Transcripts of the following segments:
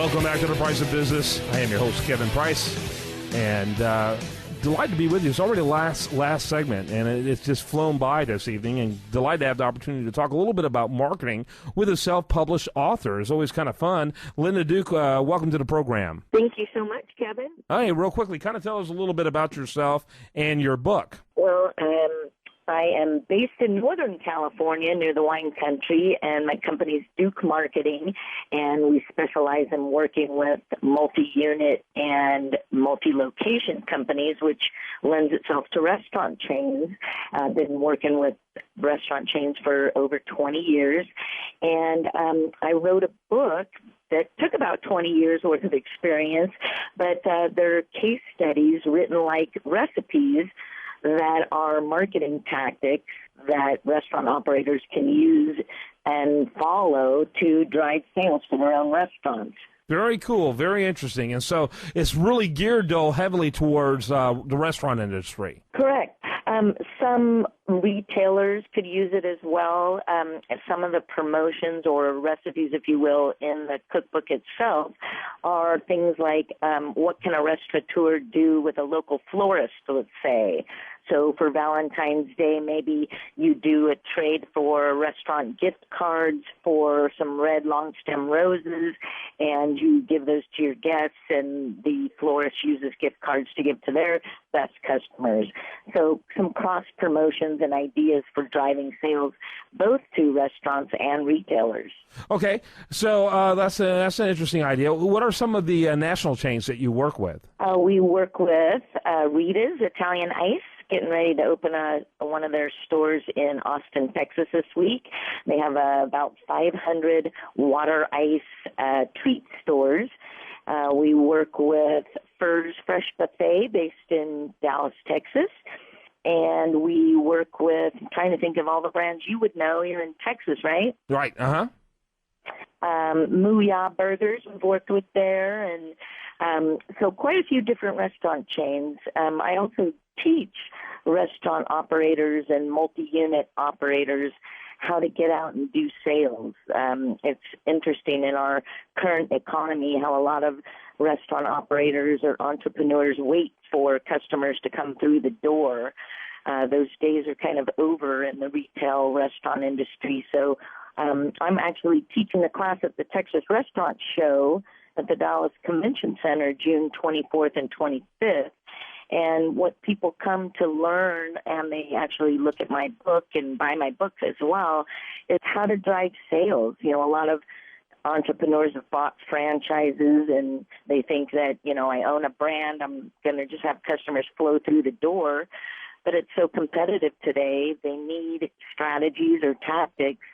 Welcome back to The Price of Business. I am your host, Kevin Price, and delighted to be with you. It's already last segment, and it's just flown by this evening, and delighted to have the opportunity to talk a little bit about marketing with a self-published author. It's always kind of fun. Linda Duke, welcome to the program. Thank you so much, Kevin. Hey, real quickly, kind of tell us a little bit about yourself and your book. Well, I am based in Northern California near the wine country, and my company is Duke Marketing, and we specialize in working with multi-unit and multi-location companies, which lends itself to restaurant chains. I've been working with restaurant chains for over 20 years, and I wrote a book that took about 20 years worth of experience, but they're case studies written like recipes that are marketing tactics that restaurant operators can use and follow to drive sales for their own restaurants. Very cool, very interesting. And so it's really geared, though, heavily towards the restaurant industry. Correct. Some retailers could use it as well. Some of the promotions or recipes, if you will, in the cookbook itself are things like what can a restaurateur do with a local florist, let's say. So for Valentine's Day, maybe you do a trade for restaurant gift cards for some red long stem roses, and you give those to your guests, and the florist uses gift cards to give to their best customers. So some cross promotions and ideas for driving sales both to restaurants and retailers. Okay, so that's an interesting idea. What are some of the national chains that you work with? We work with Rita's Italian Ice, getting ready to open one of their stores in Austin, Texas this week. They have about 500 water ice treat stores. We work with Furr's Fresh Buffet based in Dallas, Texas. And we work with, I'm trying to think of all the brands you would know. You're in Texas, right? Right, Mooyah Burgers we've worked with there. And so quite a few different restaurant chains. I also teach restaurant operators and multi-unit operators how to get out and do sales. It's interesting in our current economy how a lot of restaurant operators or entrepreneurs wait for customers to come through the door. Those days are kind of over in the retail restaurant industry. So I'm actually teaching a class at the Texas Restaurant Show at the Dallas Convention Center June 24th and 25th. And what people come to learn, and they actually look at my book and buy my book as well, is how to drive sales. You know, a lot of entrepreneurs have bought franchises, and they think that, you know, I own a brand, I'm going to just have customers flow through the door. But it's so competitive today, they need strategies or tactics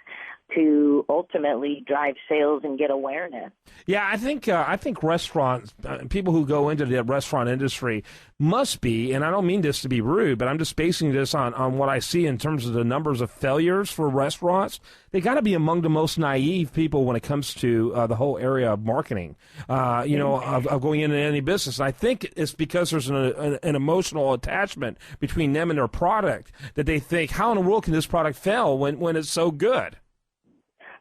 to ultimately drive sales and get awareness. Yeah, I think restaurants, people who go into the restaurant industry must be, and I don't mean this to be rude, but I'm just basing this on what I see in terms of the numbers of failures for restaurants. They got to be among the most naive people when it comes to the whole area of marketing, of going into any business. And I think it's because there's an emotional attachment between them and their product that they think, how in the world can this product fail when it's so good?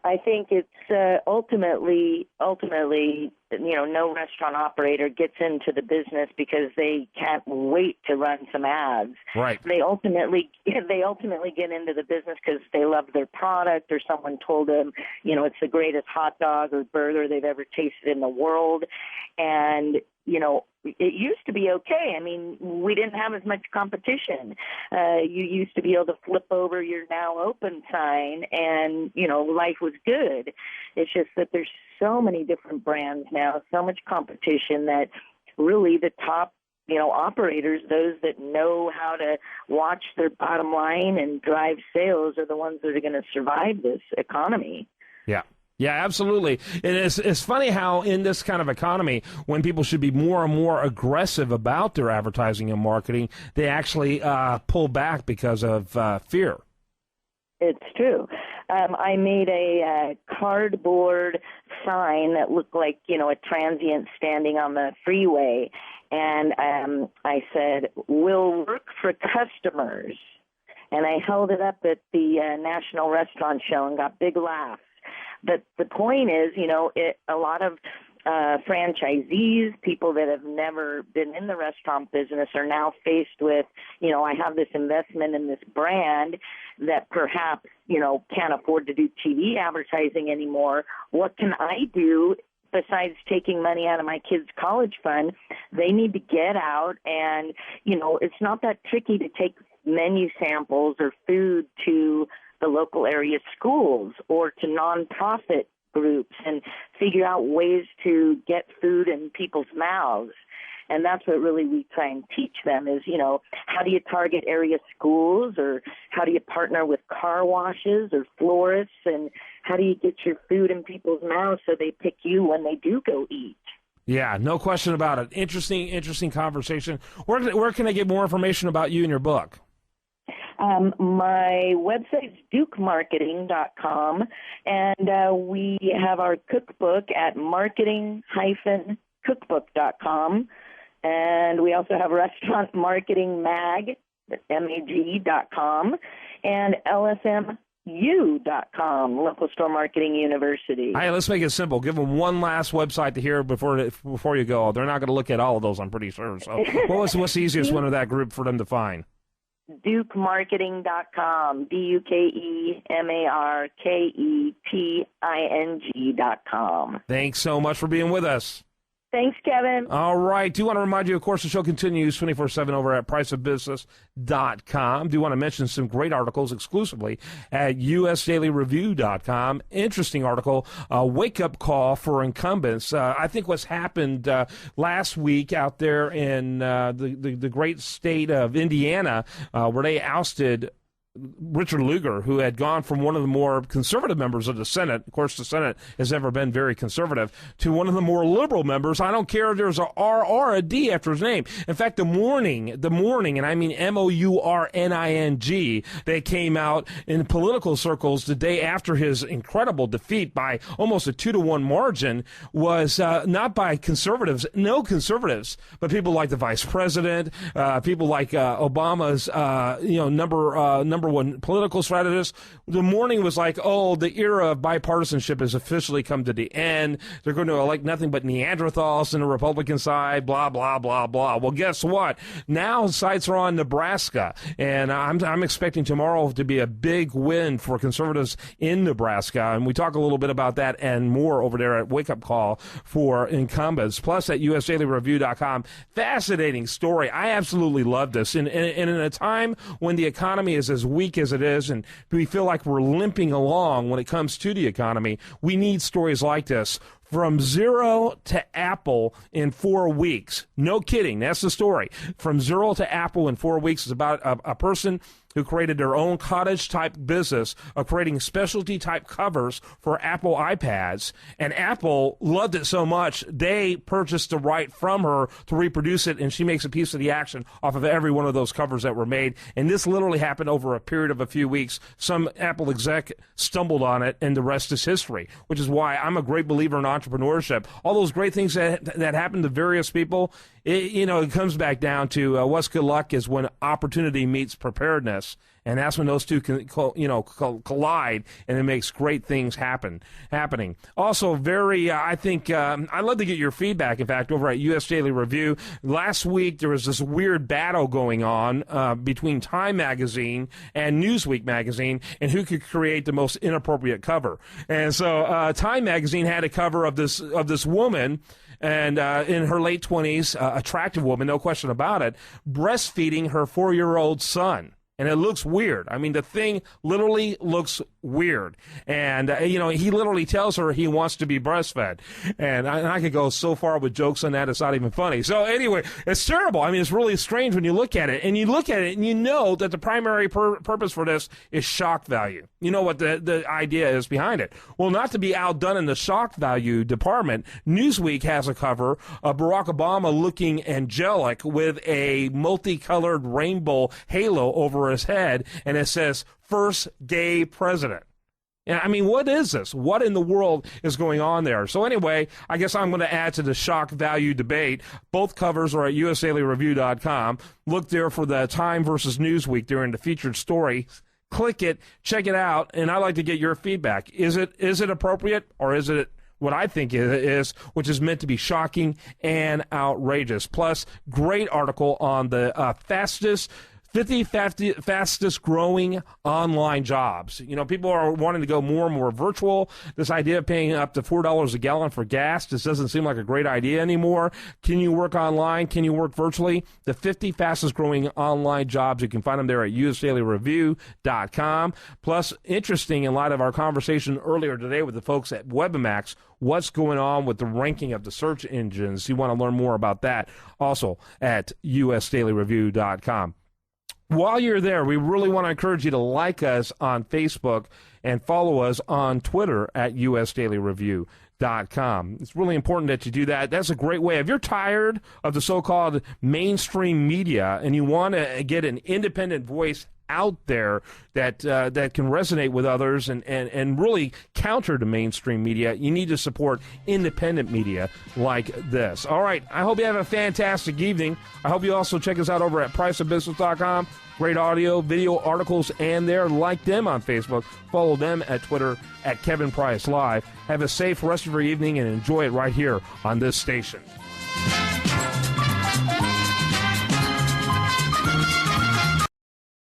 I think it's ultimately, no restaurant operator gets into the business because they can't wait to run some ads. Right. They ultimately get into the business because they love their product, or someone told them, it's the greatest hot dog or burger they've ever tasted in the world. And, it used to be okay. I mean, we didn't have as much competition. You used to be able to flip over your now open sign and, life was good. It's just that there's so many different brands now, so much competition that really the top, operators, those that know how to watch their bottom line and drive sales are the ones that are going to survive this economy. Yeah. Yeah, absolutely. And it's funny how in this kind of economy, when people should be more and more aggressive about their advertising and marketing, they actually pull back because of fear. It's true. I made a cardboard sign that looked like, a transient standing on the freeway. And I said, "We'll work for customers." And I held it up at the National Restaurant Show and got big laughs. But the point is, a lot of franchisees, people that have never been in the restaurant business are now faced with, I have this investment in this brand that perhaps, can't afford to do TV advertising anymore. What can I do besides taking money out of my kids' college fund? They need to get out and, it's not that tricky to take menu samples or food to the local area schools or to nonprofit groups and figure out ways to get food in people's mouths. And that's what really we try and teach them is, how do you target area schools, or how do you partner with car washes or florists, and how do you get your food in people's mouths so they pick you when they do go eat? Yeah, no question about it. Interesting conversation. Where can I get more information about you and your book? My website's dukemarketing.com, and we have our cookbook at marketing-cookbook.com, and we also have Restaurant Marketing Mag, mag.com, and lsmu.com, Local Store Marketing University. All right, let's make it simple. Give them one last website to hear before you go. They're not going to look at all of those, I'm pretty sure. So what's the easiest one of that group for them to find? DukeMarketing.com, DukeMarketing.com. Thanks so much for being with us. Thanks, Kevin. All right. Do want to remind you, of course, the show continues 24/7 over at priceofbusiness.com. Do want to mention some great articles exclusively at usdailyreview.com. Interesting article, wake-up call for incumbents. I think what's happened last week out there in the great state of Indiana, where they ousted Richard Lugar, who had gone from one of the more conservative members of the Senate, of course the Senate has never been very conservative, to one of the more liberal members. I don't care if there's a R or a D after his name. In fact, the morning, and I mean MOURNING, they came out in political circles the day after his incredible defeat by almost a 2-to-1 margin was not by conservatives, no conservatives, but people like the vice president, people like Obama's, number one political strategist. The morning was like, the era of bipartisanship has officially come to the end. They're going to elect nothing but Neanderthals in the Republican side, blah, blah, blah, blah. Well, guess what? Now sights are on Nebraska, and I'm expecting tomorrow to be a big win for conservatives in Nebraska, and we talk a little bit about that and more over there at Wake Up Call for Incumbents, plus at usdailyreview.com. Fascinating story. I absolutely love this. And in a time when the economy is as weak as it is, and we feel like we're limping along when it comes to the economy, we need stories like this. From zero to Apple in 4 weeks. No kidding. That's the story. From zero to Apple in 4 weeks is about a person who created their own cottage-type business of creating specialty-type covers for Apple iPads. And Apple loved it so much, they purchased the right from her to reproduce it, and she makes a piece of the action off of every one of those covers that were made. And this literally happened over a period of a few weeks. Some Apple exec stumbled on it, and the rest is history, which is why I'm a great believer in entrepreneurship. All those great things that happen to various people, it comes back down to what's good luck is when opportunity meets preparedness. And that's when those two can, collide, and it makes great things happening. Also, I think, I'd love to get your feedback, in fact, over at US Daily Review. Last week, there was this weird battle going on between Time Magazine and Newsweek Magazine, and who could create the most inappropriate cover. And so Time Magazine had a cover of this woman, and in her late 20s, attractive woman, no question about it, breastfeeding her 4-year-old son. And it looks weird. I mean, the thing literally looks weird. And, he literally tells her he wants to be breastfed. And I could go so far with jokes on that, it's not even funny. So anyway, it's terrible. I mean, it's really strange when you look at it. And you look at it and you know that the primary purpose for this is shock value. You know what the idea is behind it. Well, not to be outdone in the shock value department, Newsweek has a cover of Barack Obama looking angelic with a multicolored rainbow halo over his head, and it says, "First Gay President." And I mean, what is this? What in the world is going on there? So anyway, I guess I'm going to add to the shock value debate. Both covers are at usdailyreview.com. Look there for the Time versus Newsweek during the featured story. Click it, check it out, and I'd like to get your feedback. Is it appropriate, or is it what I think is, which is meant to be shocking and outrageous. Plus, great article on the 50 fastest growing online jobs. You know, people are wanting to go more and more virtual. This idea of paying up to $4 a gallon for gas just doesn't seem like a great idea anymore. Can you work online? Can you work virtually? The 50 fastest growing online jobs, you can find them there at usdailyreview.com. Plus, interesting in light of our conversation earlier today with the folks at Webmax, what's going on with the ranking of the search engines. You want to learn more about that also at usdailyreview.com. While you're there, we really want to encourage you to like us on Facebook and follow us on Twitter at usdailyreview.com. It's really important that you do that. That's a great way. If you're tired of the so-called mainstream media and you want to get an independent voice out there that can resonate with others and really counter to mainstream media, you need to support independent media like this. All right, I hope you have a fantastic evening. I hope you also check us out over at priceofbusiness.com. Great audio, video, articles, and there. Like them on Facebook. Follow them at Twitter at Kevin Price Live. Have a safe rest of your evening and enjoy it right here on this station.